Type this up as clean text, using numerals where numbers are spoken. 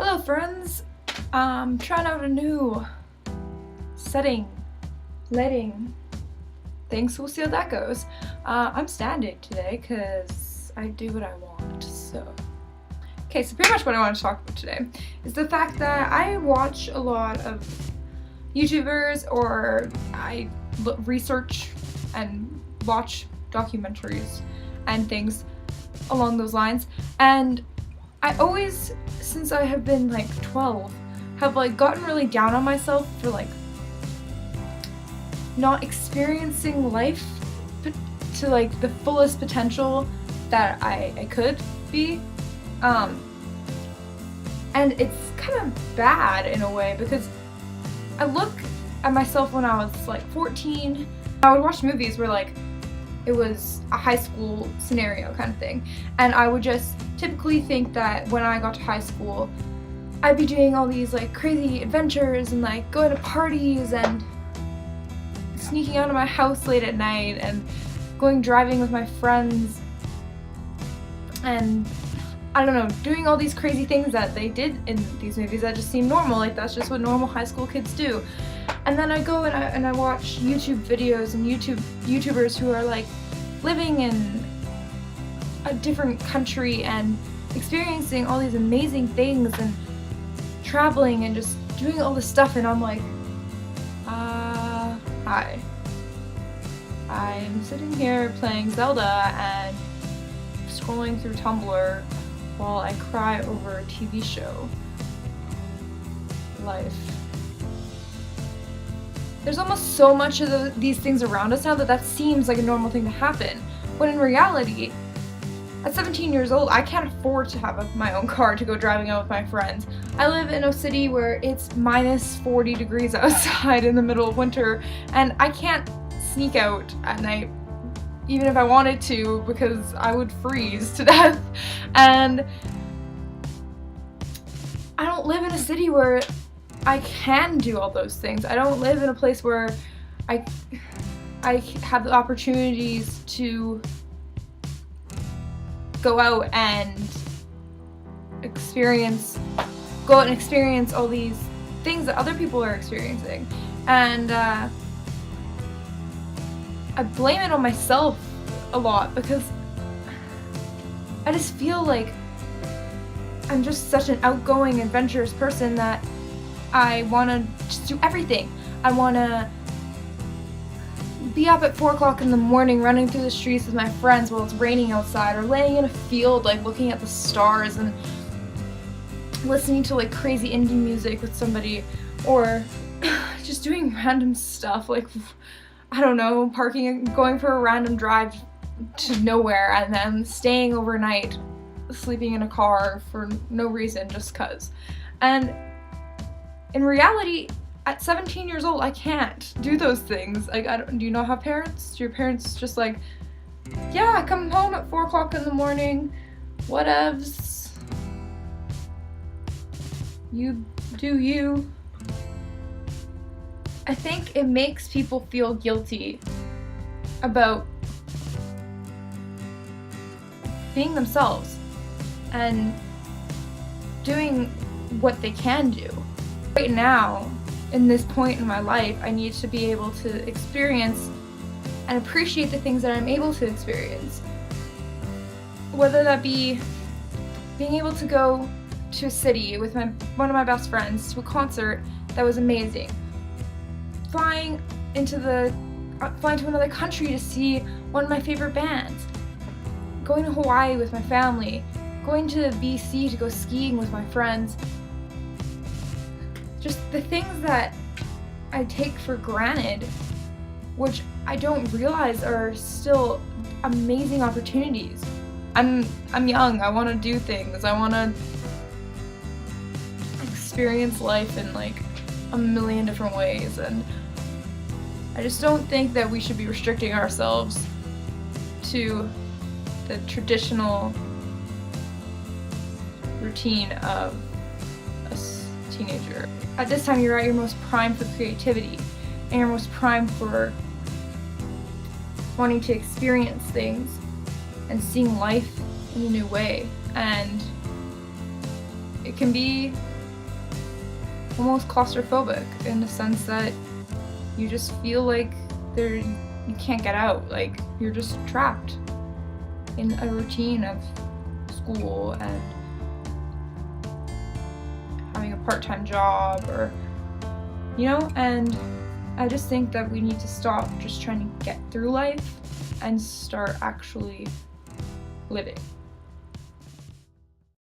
Hello friends, trying out a new lighting things, we'll see how that goes. I'm standing today because I do what I want, so. Okay, so pretty much what I want to talk about today is the fact that I watch a lot of YouTubers, or I research and watch documentaries and things along those lines, and I always, since I have been like 12, have like gotten really down on myself for like not experiencing life to like the fullest potential that I could be. And it's kind of bad in a way, because I look at myself when I was like 14. I would watch movies where like it was a high school scenario kind of thing, and I would just typically think that when I got to high school I'd be doing all these like crazy adventures and like going to parties and sneaking out of my house late at night and going driving with my friends and I don't know, doing all these crazy things that they did in these movies that just seem normal, like that's just what normal high school kids do. And then I go and I watch YouTube videos and YouTubers who are like living in a different country and experiencing all these amazing things and traveling and just doing all this stuff, and I'm like, hi. I'm sitting here playing Zelda and scrolling through Tumblr while I cry over a TV show. Life. There's almost so much of these things around us now that seems like a normal thing to happen, when in reality, at 17 years old, I can't afford to have my own car to go driving out with my friends. I live in a city where it's minus 40 degrees outside in the middle of winter, and I can't sneak out at night even if I wanted to, because I would freeze to death. And I don't live in a city where I can do all those things. I don't live in a place where I have the opportunities to go out and experience all these things that other people are experiencing. And I blame it on myself a lot, because I just feel like I'm just such an outgoing, adventurous person that I want to just do everything. I want to be up at 4 o'clock in the morning running through the streets with my friends while it's raining outside, or laying in a field like looking at the stars and listening to like crazy indie music with somebody, or just doing random stuff like, I don't know, parking and going for a random drive to nowhere and then staying overnight, sleeping in a car for no reason, just cuz. And in reality, at 17 years old, I can't do those things. Like, do you not have parents? Do your parents just like, yeah, come home at 4 o'clock in the morning, whatevs, you do you? I think it makes people feel guilty about being themselves and doing what they can do. Right now, in this point in my life, I need to be able to experience and appreciate the things that I'm able to experience. Whether that be being able to go to a city with one of my best friends to a concert that was amazing. Flying to another country to see one of my favorite bands. Going to Hawaii with my family. Going to BC to go skiing with my friends. Just the things that I take for granted, which I don't realize are still amazing opportunities. I'm young, I want to do things, I want to experience life in like a million different ways, and I just don't think that we should be restricting ourselves to the traditional routine of a teenager. At this time, you're at your most prime for creativity, and you're most prime for wanting to experience things and seeing life in a new way. And it can be almost claustrophobic in the sense that you just feel like you can't get out, like you're just trapped in a routine of school and having a part-time job, or and I just think that we need to stop just trying to get through life and start actually living.